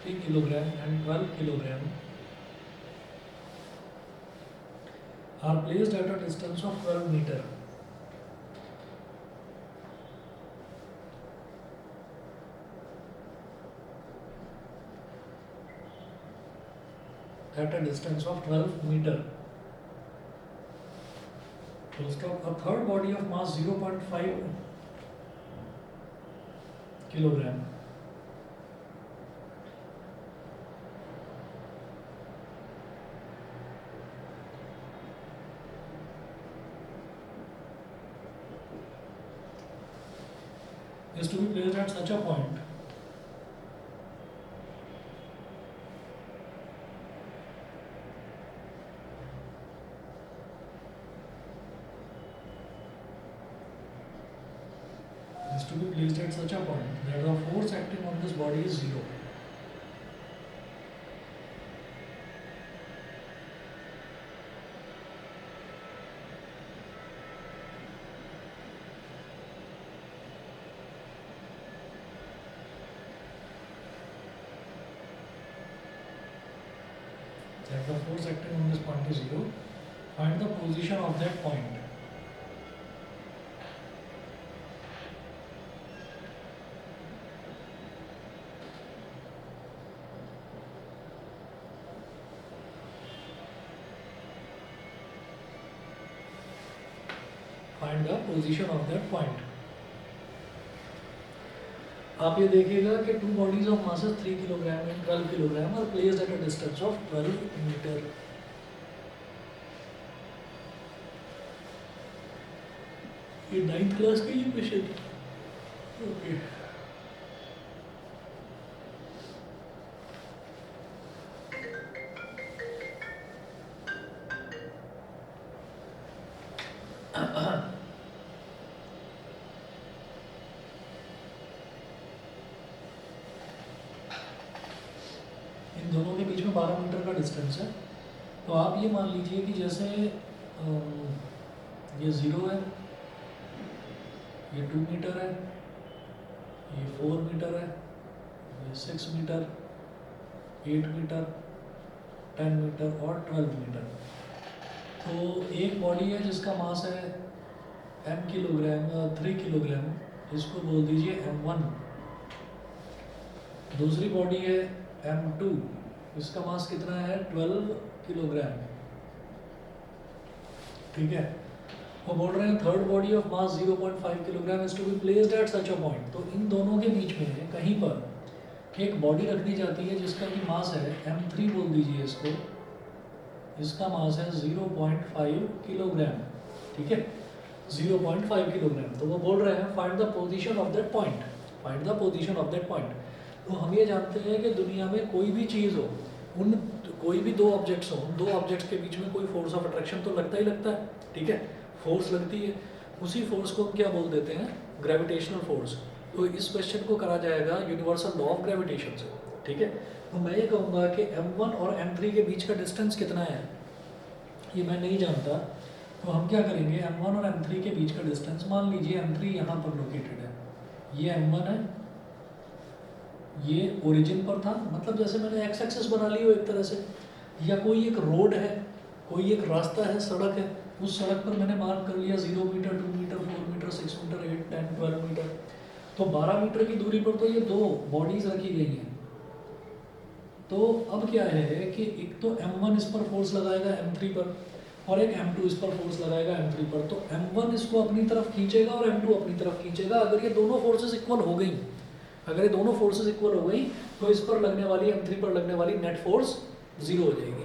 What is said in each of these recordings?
3 kilogram and 12 kilogram are placed at a distance of 12 meter. At a distance of 12 meter. Full stop. A third body of mass 0.5 kilogram is to be placed at such a point that the force acting on this body is zero. That the force acting on this point is zero. Find the position of that point. Find the position of that point. आप ये देखिएगा कि two bodies of masses 3 kilogram and 12 kilogram are placed at a distance of 12 meter. ये 9th class का ये question. Okay. इन दोनों के बीच में 12 मीटर का डिस्टेंस है. तो आप ये मान लीजिए कि जैसे ये 0 है, ये 2 मीटर है, ये 4 मीटर है, ये 6 मीटर, 8 मीटर, 10 मीटर और 12 मीटर. तो एक बॉडी है जिसका मास है m किलोग्राम, 3 किलोग्राम, इसको बोल दीजिए m1. दूसरी बॉडी है m2, इसका मास कितना है 12 किलोग्राम. ठीक है. वो बोल रहे हैं third body of mass 0.5 kilogram is to be placed at such a point. तो इन दोनों के बीच में कहीं पर एक बॉडी रख दी जाती है जिसका कि मास है m3 बोल दीजिए इसको. इसका मास है 0.5 किलोग्राम. ठीक है, 0.5 किलोग्राम. तो वो बोल रहे हैं find the position of that point. Find the position of that point. तो हम ये जानते हैं कि दुनिया में कोई भी चीज़ हो, उन कोई भी दो ऑब्जेक्ट्स हो, दो ऑब्जेक्ट्स के बीच में कोई फोर्स ऑफ अट्रैक्शन तो लगता ही लगता है. ठीक है, फोर्स लगती है. उसी फोर्स को हम क्या बोल देते हैं, ग्रेविटेशनल फोर्स. तो इस क्वेश्चन को करा जाएगा यूनिवर्सल लॉ ऑफ ग्रेविटेशन से. ठीक है. तो मैं ये कहूँगा कि m1 और m3 के बीच का डिस्टेंस कितना है, ये मैं नहीं जानता. तो हम क्या करेंगे, m1 और m3 के बीच का डिस्टेंस, मान लीजिए m3 यहाँ पर लोकेटेड है, ये m1 है, ये ओरिजिन पर था, मतलब जैसे मैंने एक्स एक्सेस बना ली हो एक तरह से, या कोई एक रोड है, कोई एक रास्ता है, सड़क है, उस सड़क पर मैंने मार्क कर लिया 0 metre, 2 metre, 4 metre, 6 metre, 8, 10, 12 metre. तो 12 मीटर की दूरी पर तो ये दो बॉडीज रखी गई हैं. तो अब क्या है कि एक तो m1 इस पर फोर्स लगाएगा m3 पर, और एक m2 इस पर फोर्स लगाएगा m3 पर. तो m1 इसको अपनी तरफ खींचेगा और m2 अपनी तरफ खींचेगा. अगर ये दोनों फोर्सेस इक्वल हो गई, अगर ये दोनों फोर्सेस इक्वल हो गई, तो इस पर लगने वाली, m3 पर लगने वाली नेट फोर्स 0 हो जाएगी.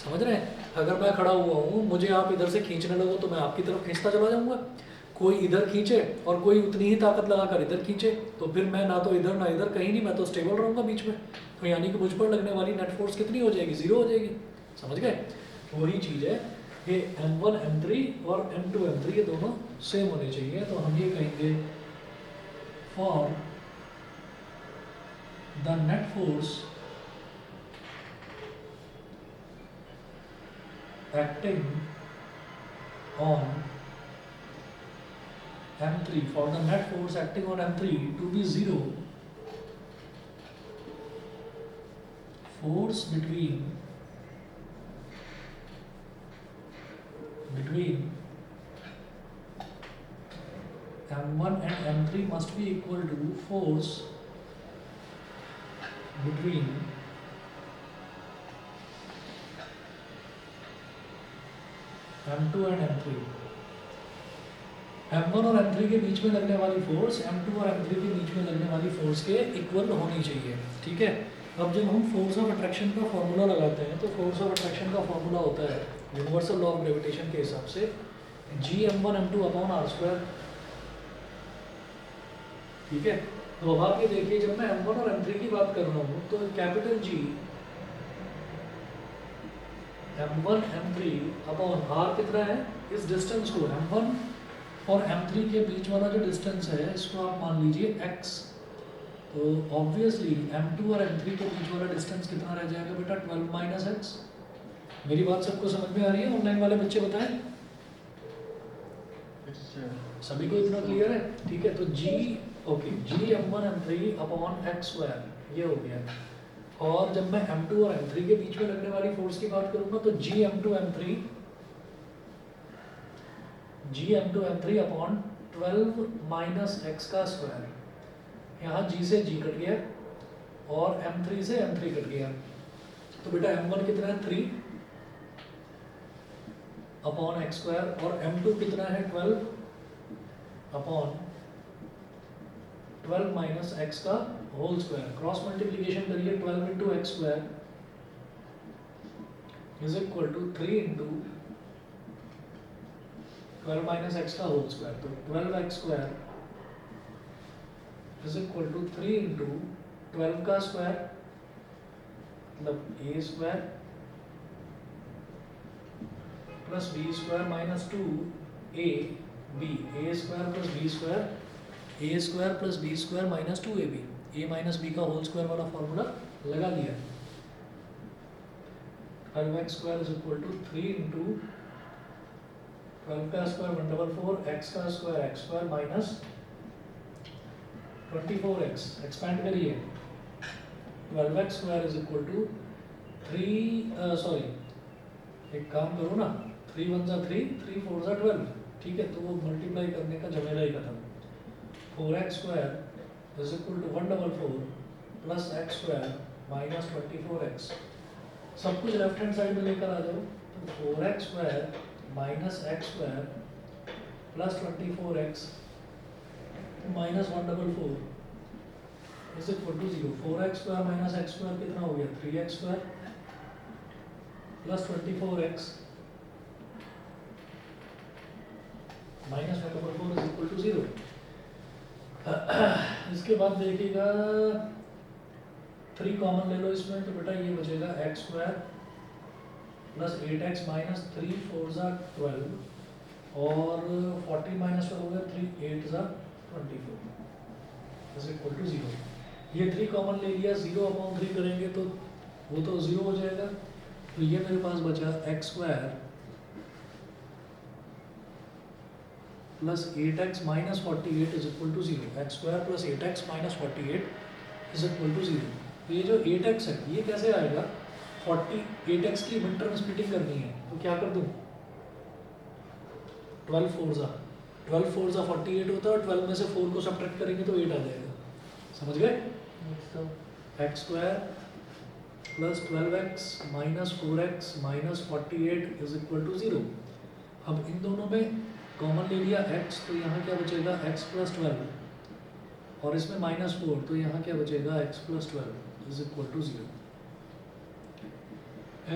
समझ रहे हैं. अगर मैं खड़ा हुआ हूँ, मुझे आप इधर से खींचने लगो तो मैं आपकी तरफ खींचता चला जाऊँगा. कोई इधर खींचे और कोई उतनी ही ताकत लगाकर इधर खींचे, तो फिर मैं ना तो इधर ना इधर, कहीं नहीं, मैं तो स्टेबल रहूँगा बीच में. तो यानी कि मुझ पर लगने वाली नेट फोर्स कितनी हो जाएगी, 0 हो जाएगी. समझ गए. वही चीज़ है कि m1 m3 और m2 m3 ये दोनों सेम होने चाहिए. तो हम ये कहेंगे for the net force acting on m3, for the net force acting on m3 to be 0, force between m1 and m3 must be equal to force between m2 and m3। m1 और m3 के बीच में लगने वाली force m2 और m3 के बीच में लगने वाली फोर्स के इक्वल होनी चाहिए, ठीक है। अब जब हम फोर्स ऑफ अट्रैक्शन का फॉर्मूला लगाते हैं तो फोर्स ऑफ अट्रैक्शन का फॉर्मूला होता है यूनिवर्सल लॉ ऑफ ग्रेविटेशन के हिसाब से Gm1m2 अपॉन r², ठीक है। तो अब आप ये देखिए, जब मैं m1 और m3 की बात कर रहा हूँ तो capital G m1 m3 upon r कितना है, इस डिस्टेंस को m1 और m3 के बीच वाला जो डिस्टेंस है इसको आप मान लीजिए x। तो ऑब्वियसली m2 और m3 के बीच वाला डिस्टेंस कितना रह जाएगा बेटा, 12 माइनस x। मेरी बात सबको समझ में आ रही है? ऑनलाइन वाले बच्चे बताएं, सभी को इतना क्लियर है? ठीक है। तो Gm1 m3 अपॉन x² ये हो गया। और जब मैं m2 और m3 के बीच में लगने वाली फोर्स की बात करूंगा तो Gm2 m3 upon 12 minus x का स्क्वायर। यहाँ G से G कट गया और m3 से m3 कट गया। तो बेटा m1 कितना है 3 अपॉन x² और m2 कितना है 12 अपॉन 12 माइनस x का होल स्क्वायर। क्रॉस मल्टीप्लीकेशन करिए, 12 into x² is equal to 3 into 12 minus x का होल स्क्वायर। तो 12x² is equal to 3 into 12 का स्क्वायर मतलब a² plus b² minus 2ab, a² plus b² a² plus b² minus 2ab, a minus b का whole square वाला formula लगा लिया। 12x² is equal to 3 into 12 का square 144, x का square x² minus 24x। Expand करिए, 12x² is equal to 3 एक काम करो ना, 3 1 जा 3, 3 4 जा 12, ठीक है। तो वो मल्टीप्लाई करने का झमेला ही खत्म। 4x² is equal to 144 plus x² minus 24x। सब कुछ लेफ्ट हैंड साइड में लेकर आ जाओ। तो 4x² minus x² plus 24x minus 144 is equal to 0। 4x² minus x² कितना हो गया, 3x² plus 24x minus 144 is equal to 0। इसके बाद देखिएगा 3 कॉमन ले लो इसमें, तो बेटा ये बचेगा x² प्लस 8x माइनस 3 4 जा 12 और 40 माइनस 12 हो गया 3 8 जा 24 इज इक्वल टू 0। ये 3 कॉमन ले लिया, 0 अपॉन 3 करेंगे तो वो तो 0 हो जाएगा। तो ये मेरे पास बचा x² plus 8x minus 48 is equal to 0। x² plus 8x minus 48 is equal to 0। तो ये जो 8x है ये कैसे आएगा, 48x की मिड टर्म स्प्लिटिंग करनी है तो क्या कर दूं, 12 4 जा 48 होता है और 12 में से 4 को सब्ट्रैक्ट करेंगे तो 8 आ जाएगा। समझ गए? x² plus 12x minus 4x minus 48 is equal to 0। अब इन दोनों में कॉमन ले लिया x, तो यहाँ क्या बचेगा x प्लस 12 और इसमें माइनस 4, तो यहाँ क्या बचेगा x plus 12 is equal to 0।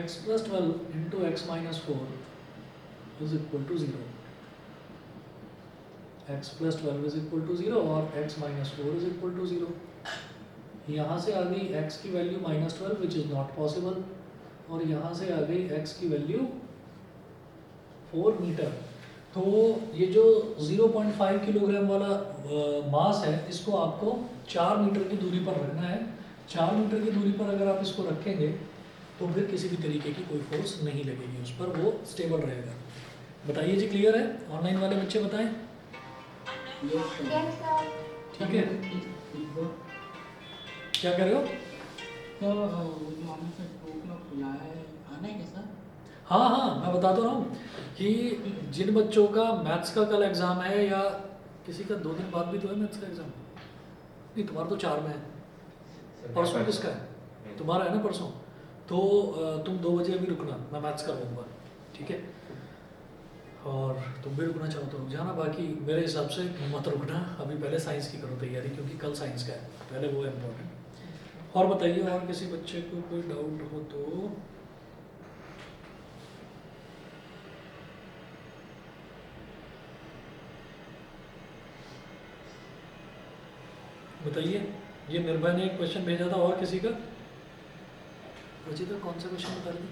x plus 12 into x minus 4 is equal to 0। x plus 12 is equal to 0 और x minus 4 is equal to 0। यहाँ से आ गई x की value minus 12 which is not possible, और यहाँ से आ गई x की वैल्यू 4 मीटर। तो ये जो 0.5 किलोग्राम वाला मास है इसको आपको 4 मीटर की दूरी पर रखना है। 4 मीटर की दूरी पर अगर आप इसको रखेंगे तो फिर किसी भी तरीके की कोई फोर्स नहीं लगेगी उस पर, वो स्टेबल रहेगा। बताइए जी, क्लियर है? ऑनलाइन वाले बच्चे बताएं। ठीक है, क्या कह रहे हो? तो वो जो हमने सर 2 o'clock खुला है, आना है क्या सर? हाँ हाँ, मैं बता तो रहा हूँ कि जिन बच्चों का मैथ्स का कल एग्ज़ाम है, या किसी का 2 दिन बाद भी तो है मैथ्स का एग्ज़ाम। नहीं, तुम्हारा तो 4 में है। परसों किसका है? तुम्हारा है ना परसों। तो तुम 2 बजे अभी रुकना, मैं मैथ्स करवाऊँगा, ठीक है? और तुम भी रुकना चाहो तो रुक जाना, बाकी मेरे हिसाब से मत रुकना। अभी पहले साइंस की करो तैयारी, क्योंकि कल साइंस का है, पहले वो है इम्पोर्टेंट। और बताइए, और किसी बच्चे को कोई डाउट हो तो बताइए। ये निर्भय ने एक क्वेश्चन भेजा था, और किसी का? रचिता कौन सा क्वेश्चन बता रही थी?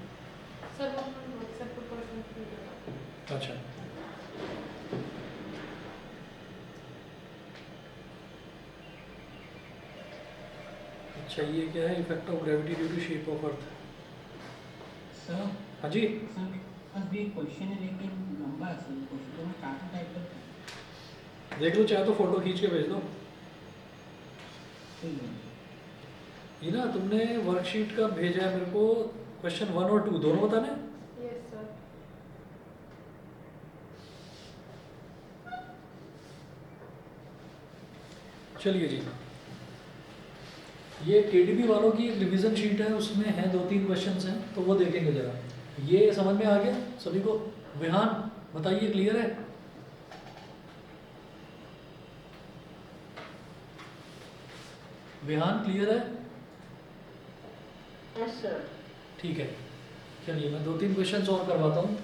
सर वो व्हाट्सएप पर पर्सनल भेजा था। अच्छा, अच्छा ये क्या है? Effect of gravity due to shape of earth. Sir हाँ जी, सर अभी क्वेश्चन है लेकिन लंबा है सर क्वेश्चन, तो मैं चार्ट टाइप करता देख लो, चाहे तो फोटो खींच के भेज दो। ठीक है। ये ना तुमने वर्कशीट का भेजा है मेरे को, क्वेश्चन 1 और 2 दोनों बताने हैं? Yes sir. चलिए जी, ये केडीबी वालों की एक रिवीजन शीट है, उसमें है 2-3 क्वेश्चंस हैं, तो वो देखेंगे जरा। ये समझ में आ गया सभी को? विहान बताइए, क्लियर है? विहान क्लियर है? Yes sir. ठीक है, चलिए मैं 2-3 क्वेश्चंस और करवाता हूँ।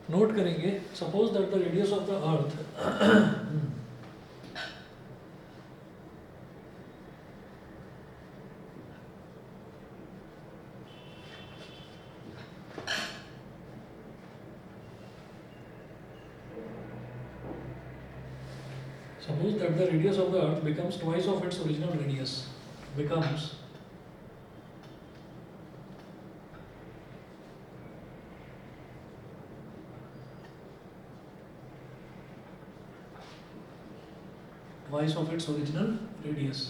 नोट करेंगे, suppose that the radius of the earth suppose that the radius of the earth becomes twice of its original radius, becomes twice of its original radius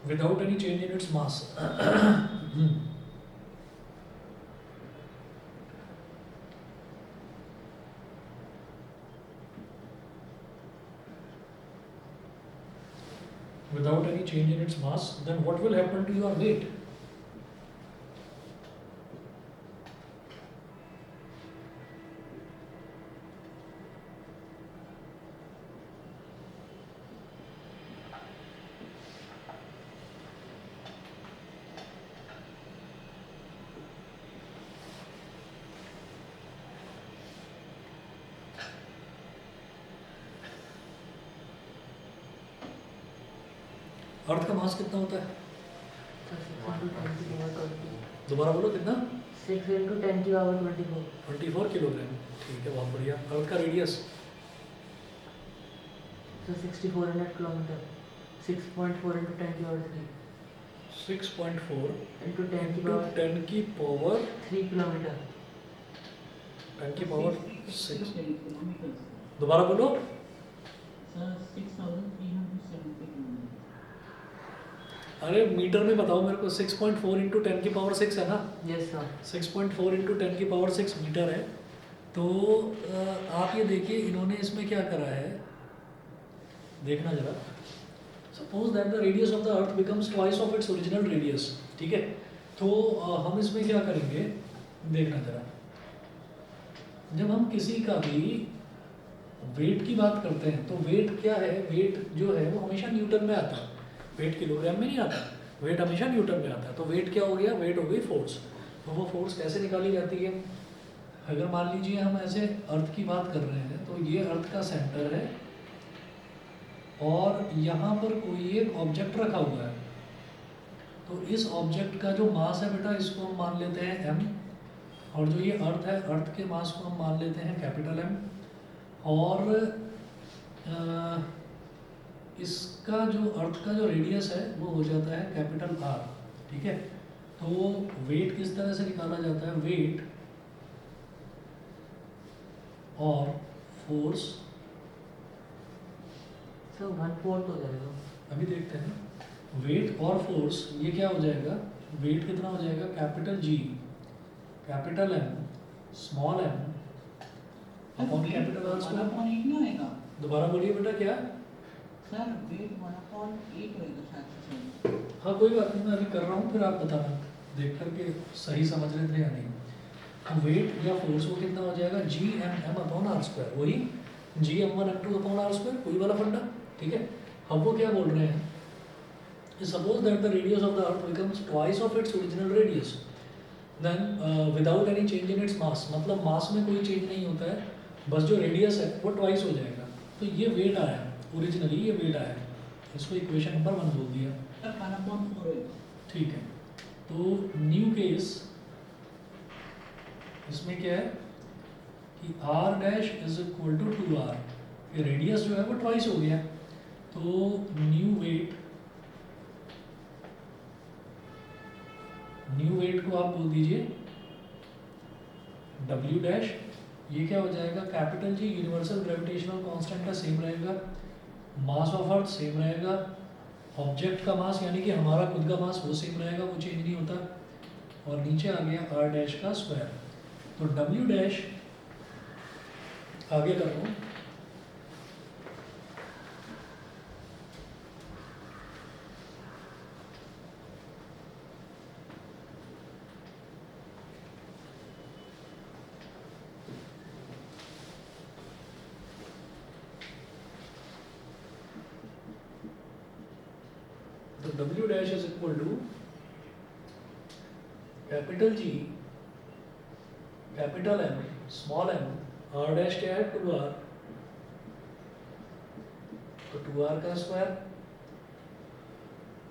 without any change in its mass. Without any change in its mass, then what will happen to your weight? अर्थ का मास कितना होता है? दोबारा बोलो, कितना? 6 into 10 की power 24। 24 kilogram. ठीक है, बहुत बढ़िया। अर्थ का रेडियस? So 6400 kilometre. 6.4 into 10 की पावर 3 6.4 into 10 की into पावर 10 की पावर 3 किलोमीटर। 10 की पावर 6। किलोमीटर दोबारा बोलो। Sir 6370 kilometre. अरे मीटर में बताओ मेरे को। 6.4 into 10 की पावर 6 है ना? Yes sir. 6.4 into 10 की पावर 6 मीटर है। तो आप ये देखिए, इन्होंने इसमें क्या करा है, देखना जरा। Suppose that the radius of the earth becomes twice of its original radius, ठीक है? तो हम इसमें क्या करेंगे, देखना जरा। जब हम किसी का भी वेट की बात करते हैं, तो वेट क्या है? वेट जो है वो हमेशा न्यूटन में आता है, वेट किलोग्राम में नहीं आता। वेट हमेशा न्यूटन में आता है। तो वेट क्या हो गया? वेट हो गई फोर्स। तो वो फोर्स कैसे निकाली जाती है? अगर मान लीजिए हम ऐसे अर्थ की बात कर रहे हैं, तो ये अर्थ का सेंटर है, और यहाँ पर कोई एक ऑब्जेक्ट रखा हुआ है। तो इस ऑब्जेक्ट का जो मास है बेटा, इसको हम मान लेते हैं m, और जो ये अर्थ है, अर्थ के मास को हम मान लेते हैं कैपिटल M, और इसका जो अर्थ का जो रेडियस है वो हो जाता है कैपिटल R। ठीक है, तो वेट किस तरह से निकाला जाता है? वेट और फोर्स, सर 1/4 हो जाएगा। अभी देखते हैं। वेट और फोर्स, ये क्या हो जाएगा? वेट कितना हो जाएगा? Capital G, capital M, small m upon capital R square. 1/8 नहीं होएगा दोबारा बोलिए बेटा, क्या? सर, वेट 1/8 होएगा शायद से। हाँ कोई बात नहीं, मैं अभी कर रहा हूँ, फिर आप बताना देख करके सही समझ रहे थे या नहीं। तो वेट या फोर्स वो कितना हो जाएगा? G M M upon R square, वही GM1 M2 upon R square, कोई वाला फंडा। ठीक है, अब वो क्या बोल रहे हैं? Suppose that the radius of the earth becomes twice of its original radius, then without any change in its mass, मतलब मास में कोई चेंज नहीं होता है, बस जो रेडियस है वो ट्वाइस हो जाएगा। तो ये वेट आया, ओरिजिनली ये वेट आया, इसको इक्वेशन नंबर 1 बोल दिया। सर 1/4 होएगा। ठीक है, तो न्यू केस इसमें क्या है कि r dash is equal to 2r, ये रेडियस जो है वो ट्वाइस हो गया, तो न्यू वेट को आप बोल दीजिए w डैश। ये क्या हो जाएगा? Capital G, universal gravitational constant का सेम रहेगा, मास ऑफ अर्थ सेम रहेगा, ऑब्जेक्ट का मास यानी कि हमारा खुद का मास वो सेम रहेगा, वो चेंज नहीं होता, और नीचे आ गया r डैश का स्क्वायर। तो w डैश आगे कर रहा हूँ, तो w dash is equal to capital G, capital M, small m, r dash क्या है? 2r, तो 2r का स्क्वायर,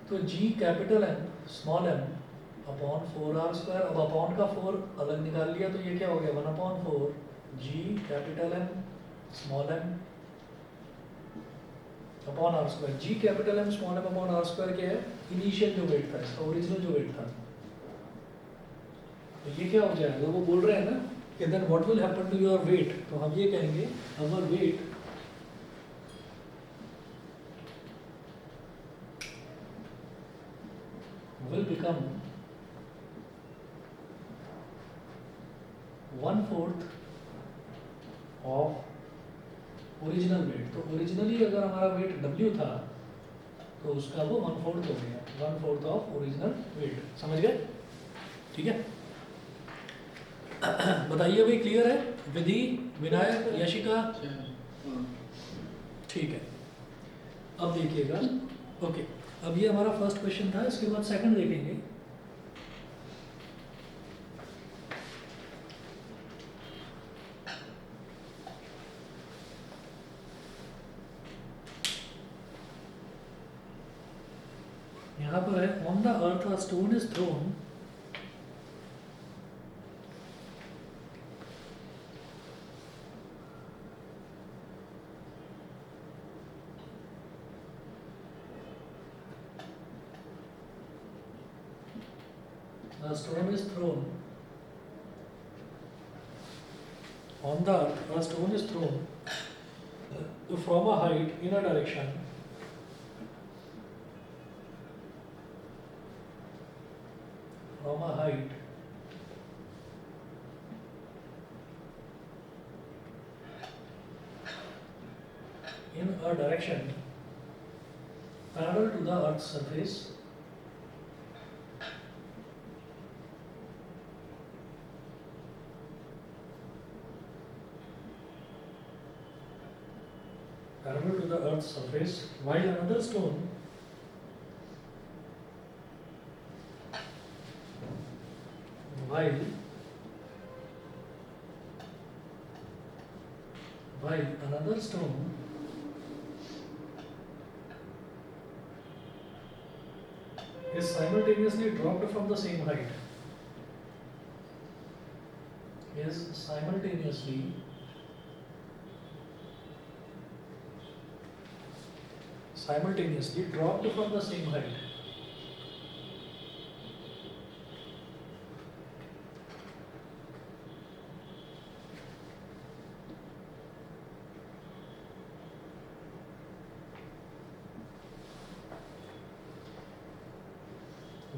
तो G capital M small m upon 4r square. अब अपॉन का 4 अलग निकाल लिया, तो ये क्या हो गया? 1/4 G capital M small m upon r square. G capital M small m upon r square क्या है? इनिशियल जो वेट था, इसका ओरिजिनल जो वेट था। तो ये क्या हो जाएगा? वो बोल रहे हैं ना कि then what will happen to your weight, तो हम ये कहेंगे our weight will become 1/4 of original weight. तो ओरिजिनली अगर हमारा वेट W था तो उसका वो 1/4 हो गया, 1/4 ऑफ ओरिजिनल वेट। समझ गए? ठीक है, बताइए भाई, क्लियर है? विधि, विनायक, यशिका? ठीक है, अब देखिएगा। ओके, अब ये हमारा फर्स्ट क्वेश्चन था, इसके बाद सेकंड देखेंगे। यहाँ पर है, on the earth a stone is throne a stone is thrown on the earth, a stone is thrown from a height in a direction from a height in a direction parallel to the earth's surface parallel to the earth's surface, while another stone while another stone is simultaneously dropped from the same height. Is simultaneously dropped from the same height.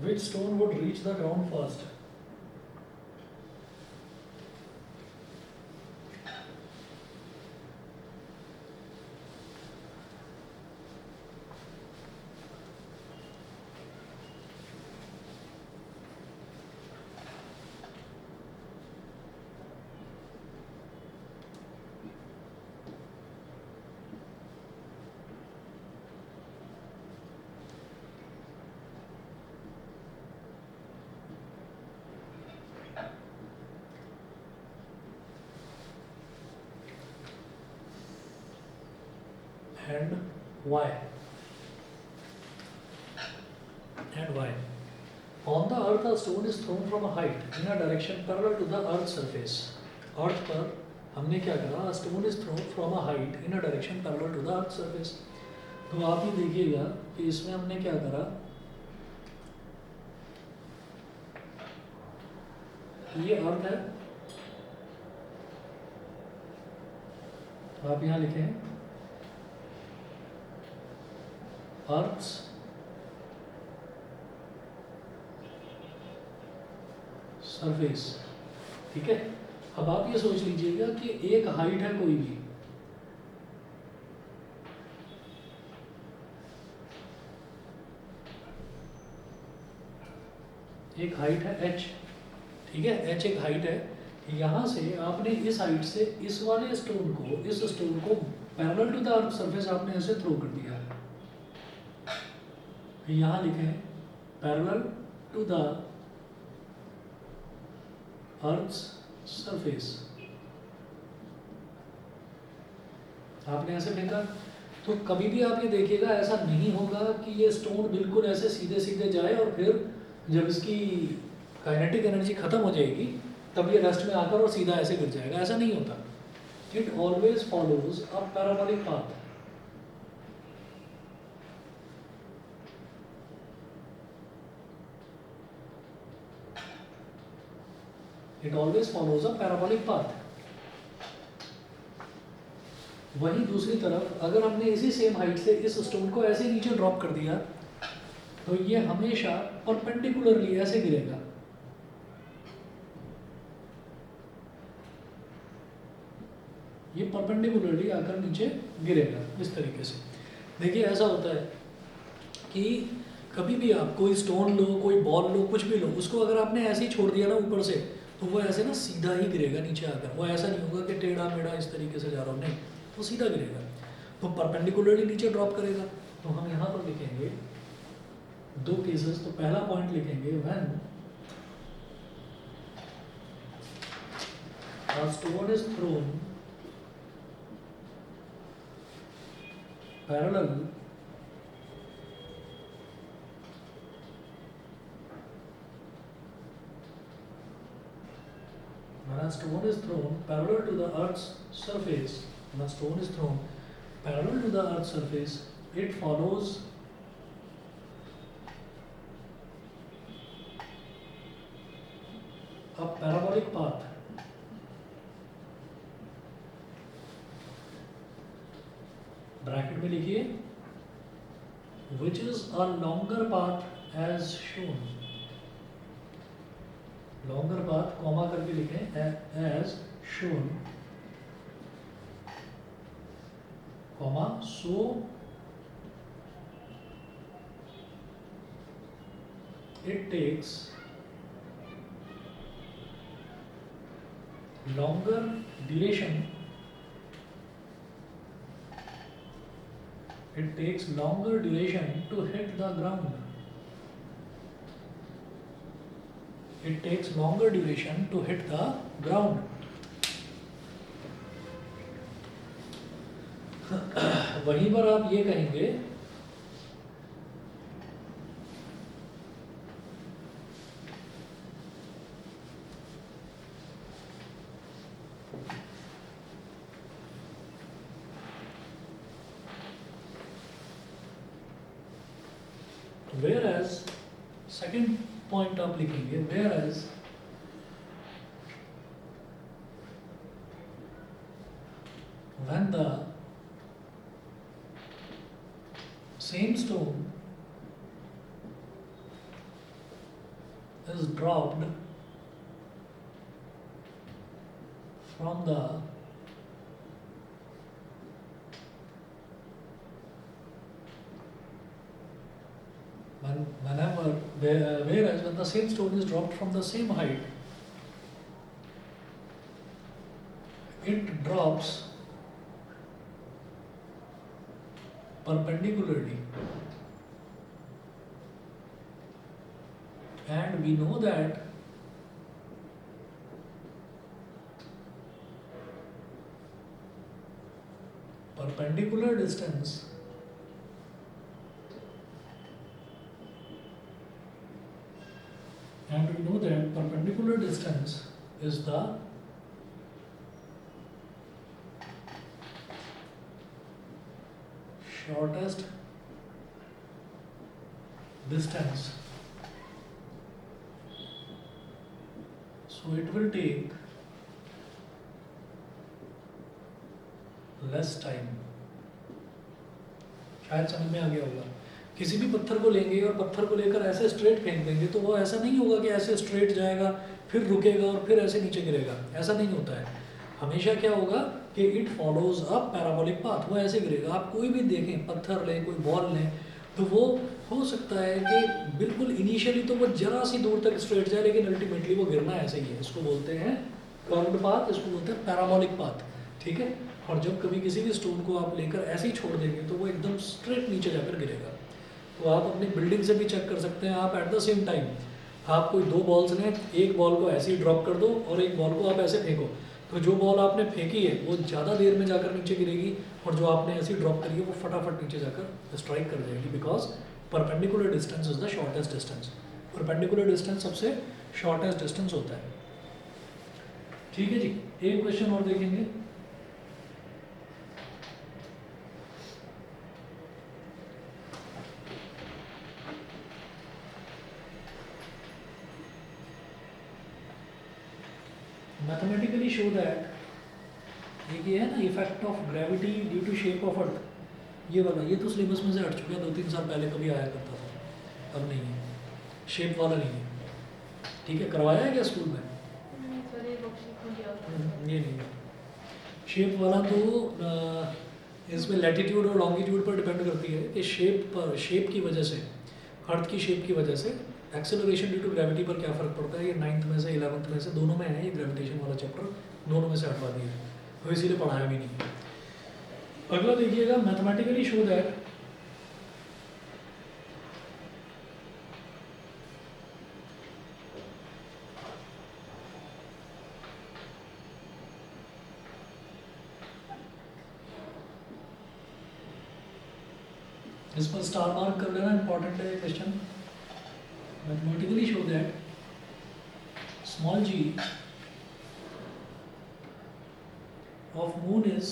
Which stone would reach the ground first? And why? And why? On the earth, a stone is thrown from a height in a direction parallel to the earth's surface. अर्थ पर हमने क्या करा? A stone is thrown from a height in a direction parallel to the earth's surface. तो आप ही देखिएगा कि इसमें हमने क्या करा? ये अर्थ है, आप यहाँ लिखे हैं Earth's सरफेस, ठीक है। अब आप ये सोच लीजिएगा कि एक हाइट है कोई भी, एक हाइट है h, ठीक है, h एक हाइट है। यहाँ से आपने इस हाइट से इस वाले स्टोन को parallel to the earth surface आपने ऐसे थ्रो कर दिया है। यहाँ लिखे हैं parallel to the earth's surface, आपने ऐसे फेंका। तो कभी भी आप ये देखिएगा, ऐसा नहीं होगा कि ये स्टोन बिल्कुल ऐसे सीधे सीधे जाए और फिर जब इसकी काइनेटिक एनर्जी खत्म हो जाएगी तब ये रेस्ट में आकर और सीधा ऐसे गिर जाएगा, ऐसा नहीं होता। It always follows a parabolic path. It always follows a parabolic path. वहीं दूसरी तरफ अगर हमने इसी सेम हाइट से इस स्टोन को ऐसे नीचे ड्रॉप कर दिया तो ये हमेशा परपेंडिकुलरली ऐसे गिरेगा। ये परपेंडिकुलरली आकर नीचे गिरेगा इस तरीके से। देखिए ऐसा होता है कि कभी भी आप कोई स्टोन लो, कोई बॉल लो, कुछ भी लो, उसको अगर आपने ऐसे ही छोड़ दिया ना ऊपर से, तो वो ऐसे ना सीधा ही गिरेगा नीचे आकर। वो ऐसा नहीं होगा कि टेढ़ा मेढ़ा इस तरीके से जा रहा हो, नहीं, वो सीधा गिरेगा, तो परपेंडिकुलरली नीचे ड्रॉप करेगा। तो हम यहाँ पर लिखेंगे दो केसेस। तो पहला पॉइंट लिखेंगे when a stone is thrown parallel when a stone is thrown parallel to the earth's surface, when a stone is thrown parallel to the earth's surface, it follows a parabolic path. Bracket में लिखिए which is a longer path as shown. longer path comma करके लिखें as shown, comma so it takes longer duration. It takes longer duration to hit the ground. It takes longer duration to hit the ground. वहीं पर आप ये कहेंगे Whereas second point आप लिखेंगे whereas when the same stone is dropped from the whereas when the same stone is dropped from the same height, it drops perpendicularly, and we know that perpendicular distance is the shortest distance, so it will take less time. शायद समझ में आ गया होगा। किसी भी पत्थर को लेंगे और पत्थर को लेकर ऐसे स्ट्रेट फेंक देंगे तो वो ऐसा नहीं होगा कि ऐसे स्ट्रेट जाएगा फिर रुकेगा और फिर ऐसे नीचे गिरेगा, ऐसा नहीं होता है। हमेशा क्या होगा कि it follows a parabolic path, वो ऐसे गिरेगा। आप कोई भी देखें, पत्थर लें, कोई बॉल लें, तो वो हो सकता है कि बिल्कुल इनिशियली तो वो जरा सी दूर तक स्ट्रेट जाए, लेकिन अल्टीमेटली वो गिरना ऐसे ही है। इसको बोलते हैं कर्व्ड पाथ, इसको बोलते हैं पैराबोलिक पाथ, ठीक है। और जब कभी किसी भी स्टोन को आप लेकर ऐसे ही छोड़ देंगे तो वो एकदम स्ट्रेट नीचे जाकर गिरेगा। तो आप अपनी बिल्डिंग से भी चेक कर सकते हैं। आप एट द सेम टाइम आप कोई दो बॉल्स लें, एक बॉल को ऐसे ही ड्रॉप कर दो और एक बॉल को आप ऐसे फेंको, तो जो बॉल आपने फेंकी है वो ज़्यादा देर में जाकर नीचे गिरेगी, और जो आपने ऐसे ही ड्रॉप करी है वो फटाफट नीचे जाकर स्ट्राइक कर जाएगी, because perpendicular distance is the shortest distance. Perpendicular distance सबसे शॉर्टेस्ट डिस्टेंस होता है, ठीक है जी। एक क्वेश्चन और देखेंगे। मैथमेटिकली शो दैट, एक ये है ना effect of gravity due to shape of earth, ये वाला, ये तो सिलेबस में से हट चुका है, 2-3 साल पहले कभी आया करता था, अब नहीं है, शेप वाला नहीं है, ठीक है। करवाया है क्या स्कूल में? सर ये वर्कशीट में दिया होता है। ये नहीं है। शेप वाला तो इसमें लैटिट्यूड और लॉन्गिट्यूड पर डिपेंड करती है कि शेप की वजह से, अर्थ की शेप की वजह से एक्सेलरेशन ड्यू टू ग्रेविटी पर क्या फ़र्क पड़ता है। ये 9th में से 11th में से दोनों में है, ये ग्रेविटेशन वाला चैप्टर दोनों में से हटवा दिया है, तो इसीलिए पढ़ाया भी नहीं है। अगला देखिएगा, मैथमेटिकली शो दैट इस पर स्टार मार्क कर लेना, इंपॉर्टेंट है question. Mathematically show that small g of moon is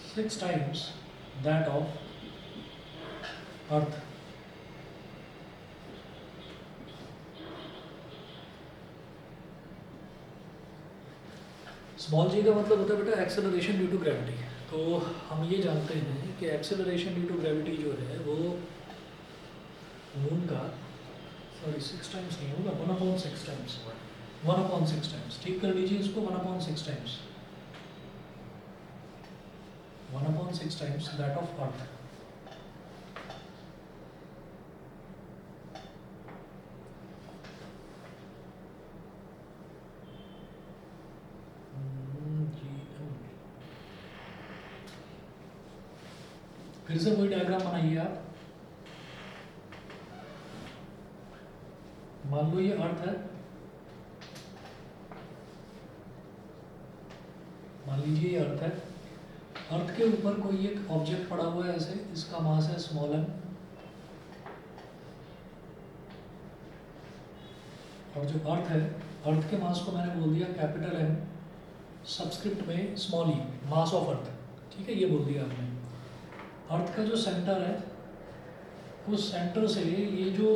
six times that of Earth. Small G का मतलब होता है बेटा एक्सेलरेशन ड्यू टू ग्रेविटी। तो हम ये जानते हैं कि एक्सेलरेशन ड्यू टू ग्रेविटी जो है वो मून का, सॉरी 6 टाइम्स नहीं होगा, 1/6 टाइम्स, 1/6 टाइम्स, ठीक कर लीजिए इसको, 1/6 times, 1/6 times that of earth. फिर से कोई डायग्राम बनाइए आप। मान लो ये अर्थ है, मान लीजिए ये अर्थ है, अर्थ के ऊपर कोई एक ऑब्जेक्ट पड़ा हुआ है ऐसे, इसका मास है स्मॉल m, और जो अर्थ है, अर्थ के मास को मैंने बोल दिया कैपिटल एम, सबस्क्रिप्ट में स्मॉल ई, मास ऑफ अर्थ। ठीक है, ये बोल दिया आपने। अर्थ का जो सेंटर है, उस सेंटर से ये जो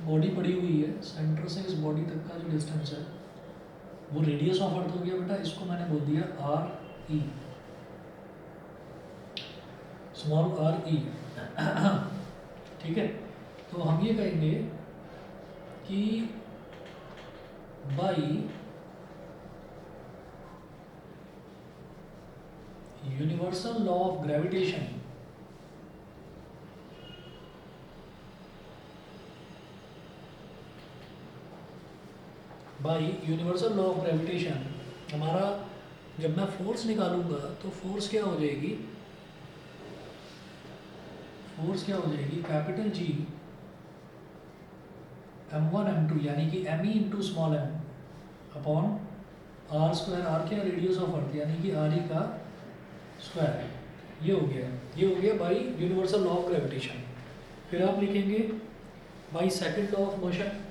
बॉडी पड़ी हुई है, सेंटर से इस बॉडी तक का जो डिस्टेंस है वो रेडियस ऑफ अर्थ हो गया बेटा। इसको मैंने बोल दिया R E, small R E. ठीक है, तो हम ये कहेंगे कि by universal law of gravitation, by universal law of gravitation, हमारा जब मैं फोर्स निकालूंगा तो फोर्स क्या हो जाएगी, फोर्स क्या हो जाएगी, कैपिटल जी m1 m2 यानी कि m e into small m upon R square. R क्या, रेडियस ऑफ अर्थ, यानी कि आर ई का स्क्वायर। ये हो गया, ये हो गया by universal law of gravitation. फिर आप लिखेंगे by second law of motion,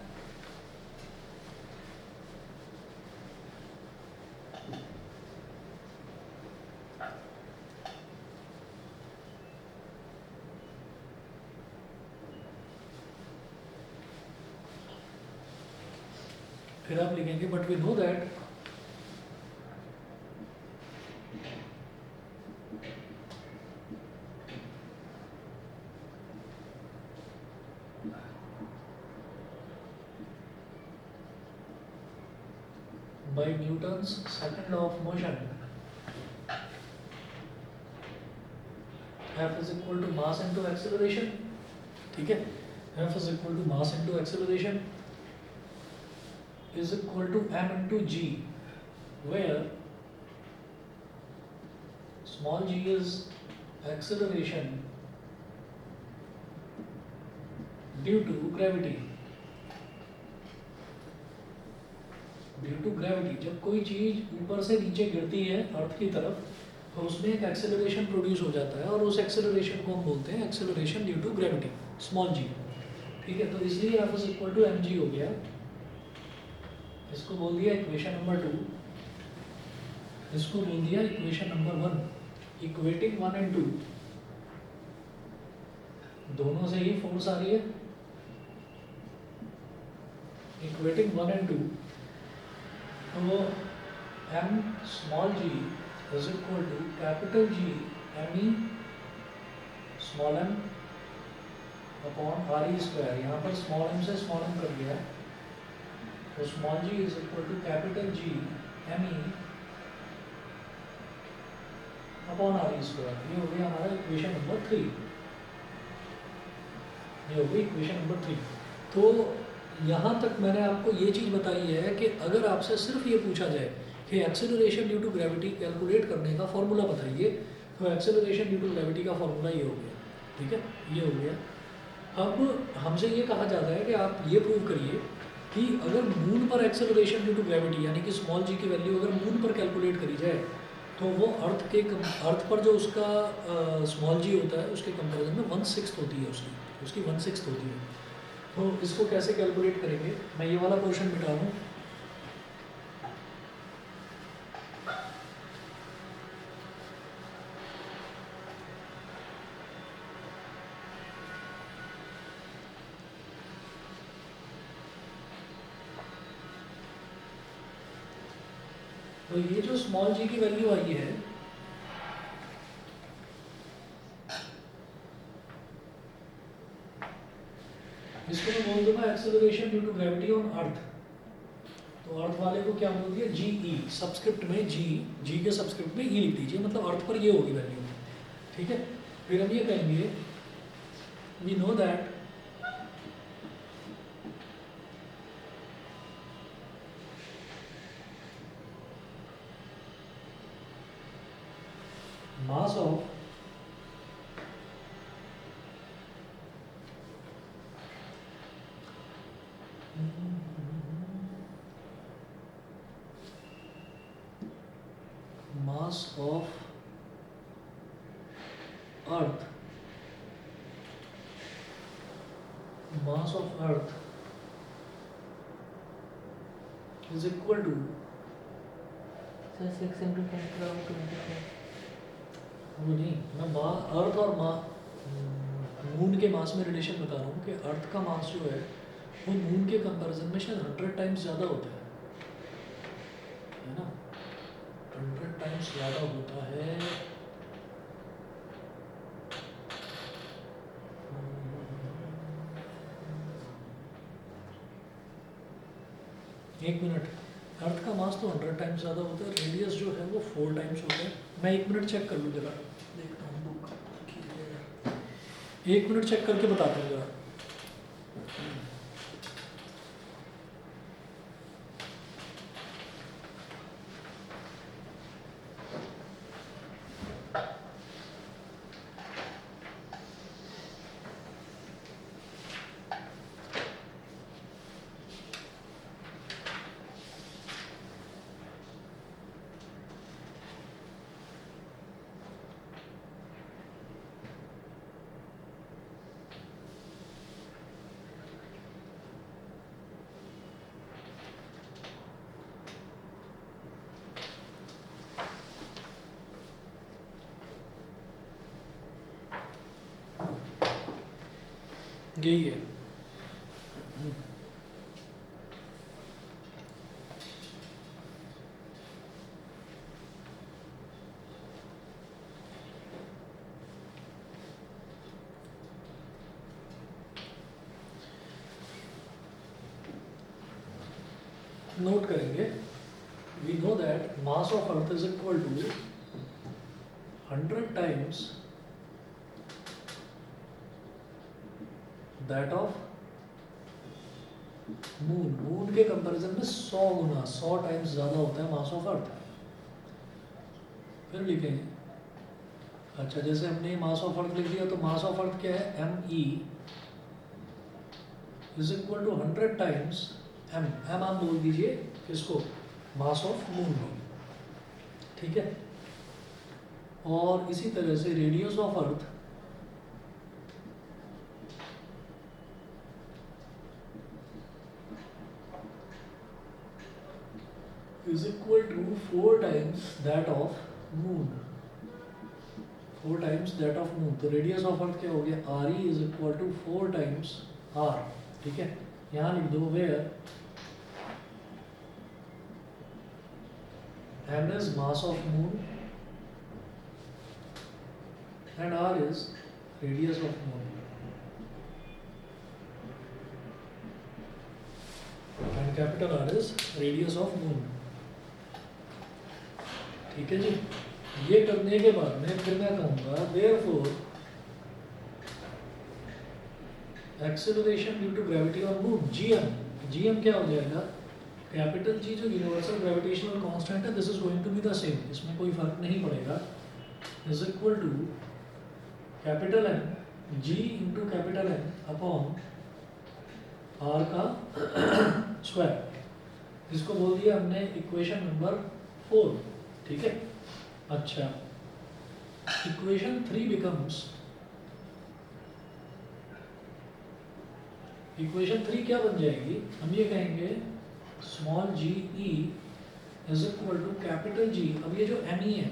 फिर आप लिखेंगे but we know that by Newton's second law of motion, F is equal to mass into acceleration। ठीक है, F is equal to mass into acceleration is equal to m into g, where small g is acceleration due to gravity। Due to gravity, जब कोई चीज़ ऊपर से नीचे गिरती है अर्थ की तरफ तो उसमें एक एक्सेलरेशन प्रोड्यूस हो जाता है, और उस एक्सेलरेशन को हम बोलते हैं acceleration due to gravity, small G. ठीक है, तो इसलिए F is equal to M G हो गया। इसको बोल दिया इक्वेशन नंबर 2, इसको बोल दिया इक्वेशन नंबर 1। इक्वेटिंग 1 एंड 2 दोनों से ही फोर्स आ रही है। इक्वेटिंग 1 एंड 2, तो m small g is equal to capital G m e small m upon R E square. यहाँ पर स्मॉल m से स्मॉल m कर दिया है, तो small g is equal to capital G m e upon R E square. ये हो गया हमारा इक्वेशन नंबर 3। ये हो गई इक्वेशन नंबर 3। तो यहाँ तक मैंने आपको ये चीज़ बताई है कि अगर आपसे सिर्फ ये पूछा जाए कि acceleration due to gravity calculate करने का फॉर्मूला बताइए, तो एक्सेलरेशन ड्यू टू ग्रेविटी का फॉर्मूला ये हो गया। ठीक है, ये हो गया। अब हमसे ये कहा जाता है कि आप ये प्रूव करिए कि अगर मून पर एक्सेलरेशन ड्यू टू ग्रेविटी यानी कि स्मॉल जी की वैल्यू अगर मून पर कैलकुलेट करी जाए तो वो अर्थ पर जो उसका स्मॉल जी होता है उसके कंपेरिजन में 1/6 होती है, उसकी 1/6 होती है। तो इसको कैसे कैलकुलेट करेंगे, मैं ये वाला पोर्शन मिटा दूँ। तो ये जो स्मॉल जी की वैल्यू आई है, इसको मैं बोल दूंगा acceleration due to gravity on earth. तो अर्थ वाले को क्या बोल दिया, जी ई, सबस्क्रिप्ट में जी के सबस्क्रिप्ट में ई लिख दीजिए, मतलब अर्थ पर ये होगी वैल्यू। ठीक है, फिर हम ये कहेंगे we know that mass of earth, mass of earth is equal to, sir 6 into 10 to the power 24. वो नहीं, मैं अर्थ और मून के मास में रिलेशन बता रहा हूँ कि अर्थ का मास जो है वो मून के कंपैरिजन में शायद 100 टाइम्स ज़्यादा होता है ना, 100 टाइम्स ज़्यादा होता है। एक मिनट, अर्थ का मास तो 100 टाइम्स ज़्यादा होता है, रेडियस जो है वो 4 टाइम्स होता है। मैं 1 मिनट चेक कर लूँ जरा, देखता हूँ बुक, 1 मिनट चेक करके बताता हूँ जरा। यही है। नोट करेंगे, we know that mass of earth is equal to 100 times that of moon. Moon के कंपैरिजन में 100 गुना, 100 टाइम्स ज़्यादा होता है मास ऑफ अर्थ। फिर लिखेंगे, अच्छा जैसे हमने मास ऑफ अर्थ लिख दिया तो मास ऑफ अर्थ क्या है, M E is equal to 100 times M. M आप बोल दीजिए किसको, मास ऑफ मून को, ठीक है। और इसी तरह से radius of earth is equal to 4 times that of moon, 4 times that of moon। तो रेडियस ऑफ अर्थ क्या हो गया, R E is equal to 4 times R, ठीक है। यहाँ लिख दो where M is mass of moon and R is radius of moon, and capital R is radius of moon, ठीक है जी। ये करने के बाद में फिर मैं कहूँगा therefore acceleration due to gravity on moon, GM. GM क्या हो जाएगा, कैपिटल जी जो यूनिवर्सल ग्रेविटेशनल कांस्टेंट है, this is going to be the same, इसमें कोई फर्क नहीं पड़ेगा, is equal to capital M G into capital M upon R का स्क्वायर। इसको बोल दिया हमने इक्वेशन नंबर 4, ठीक है। अच्छा, इक्वेशन 3 बिकम्स, इक्वेशन 3 क्या बन जाएगी, हम ये कहेंगे small G E is equal to capital G. अब ये जो एम ई है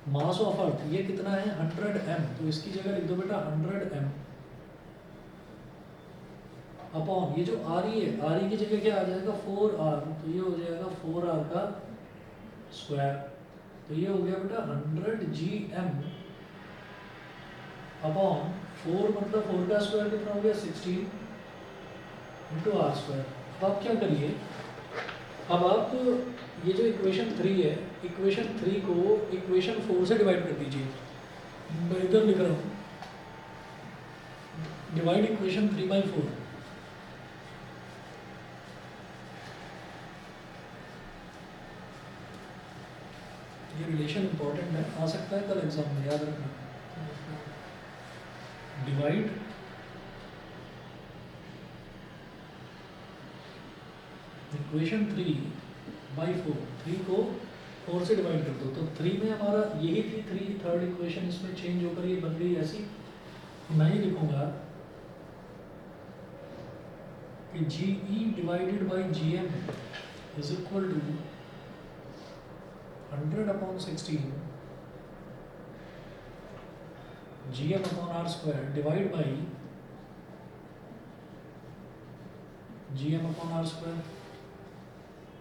मास ऑफ अर्थ, ये कितना है 100 एम, तो इसकी जगह लिख दो बेटा 100 एम अपॉन ये जो आर ई है, आर ई की जगह क्या आ जाएगा 4r, तो ये हो जाएगा 4r का स्क्वायर। तो ये हो गया बेटा 100 जी एम अपॉन 4, मतलब 4 का स्क्वायर कितना हो गया 16 इंटू आर स्क्वायर। अब आप क्या करिए, अब आप ये जो इक्वेशन 3 है, इक्वेशन 3 को इक्वेशन 4 से डिवाइड कर दीजिए। मैं इधर लिख रहा हूँ, डिवाइड इक्वेशन 3 बाई 4। ये रिलेशन इंपॉर्टेंट है, आ सकता है कल एग्जाम में, याद रखना। डिवाइड इक्वेशन 3 बाई 4, 3 को 4 से डिवाइड कर दो, तो 3 में हमारा यही थी 3, थर्ड इक्वेशन इसमें चेंज होकर ये बन गई ऐसी। मैं ही लिखूंगा कि G E divided by G M is equal to 100 upon 16 gm upon r square divide by gm upon r square.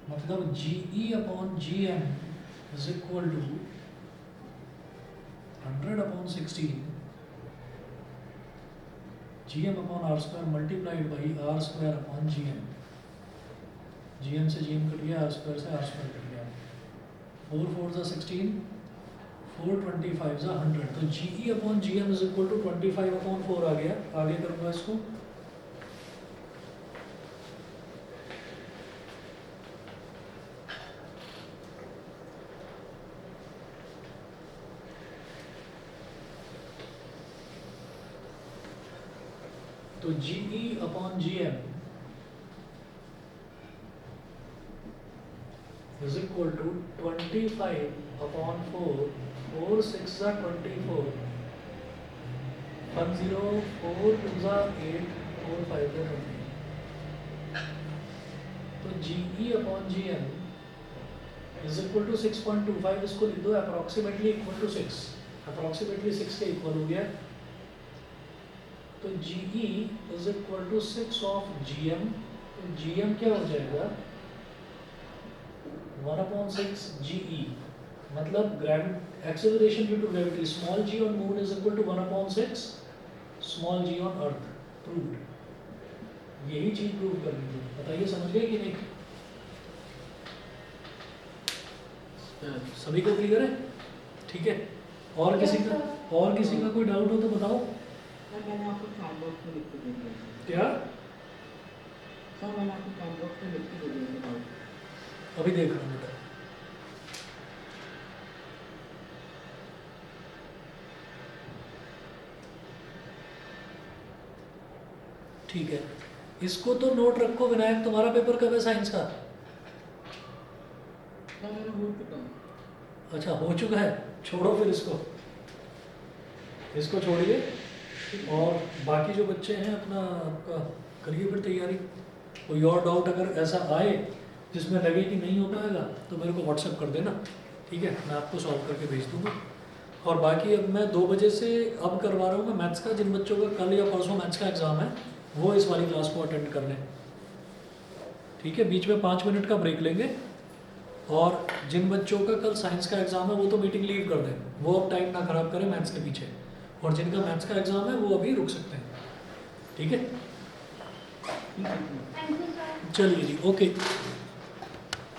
मतलब ge upon gm is equal to 100 upon 16 gm upon r square multiplied by r square upon gm. gm से gm cut गया, r square से r square cut गया. 4 4 is 16, 4 25 is 100. तो ge upon gm is equal to 25 upon 4 आ गया. आगे करूँगा इसको. तो ge upon gm is equal to 25 upon 4. 4 6 are 24. 1 0 4 2 are 8 4 5 are 20. तो ge upon gm is equal to 6.25. इसको लिख दो approximately equal to 6. approximately 6 के इक्वल हो गया. तो ge is equal to 6 of gm. तो gm क्या हो जाएगा? 1 upon 6 ge. मतलब acceleration due to gravity small g on moon is equal to 1 upon 6 small g on earth. Proved. यही चीज प्रूव करनी थी. बताइए समझ गए कि नहीं? सभी को क्लियर है? ठीक है. और किसी का कोई डाउट हो तो बताओ. सर मैंने आपको चैट बॉक्स में लिख के दे दिया था. क्या? सर मैंने आपको चैट बॉक्स में लिख के दे दिया था डाउट. अभी देख रहा हूँ बेटा. ठीक है. इसको तो नोट रखो. विनायक तुम्हारा पेपर कब है साइंस का? सर मैंने हो चुका हूँ. अच्छा हो चुका है. छोड़ो फिर इसको छोड़िए. और बाकी जो बच्चे हैं अपना आपका करिए फिर तैयारी. कोई और डाउट अगर ऐसा आए जिसमें लगे कि नहीं हो पाएगा तो मेरे को व्हाट्सएप कर देना. ठीक है, मैं आपको सॉल्व करके भेज दूँगा. और बाकी अब मैं 2 बजे से अब करवा रहा हूँ मैं मैथ्स का. जिन बच्चों का कल या परसों मैथ्स का एग्ज़ाम है वो इस वाली क्लास को अटेंड कर लें. ठीक है, बीच में 5 मिनट का ब्रेक लेंगे. और जिन बच्चों का कल साइंस का एग्ज़ाम है वो तो मीटिंग लीव कर दें. वो अब टाइम ना ख़राब करें मैथ्स के पीछे. और जिनका मैथ्स का एग्ज़ाम है वो अभी रुक सकते हैं. ठीक है, ठीक है. Thank you sir. चलिए जी. ओके.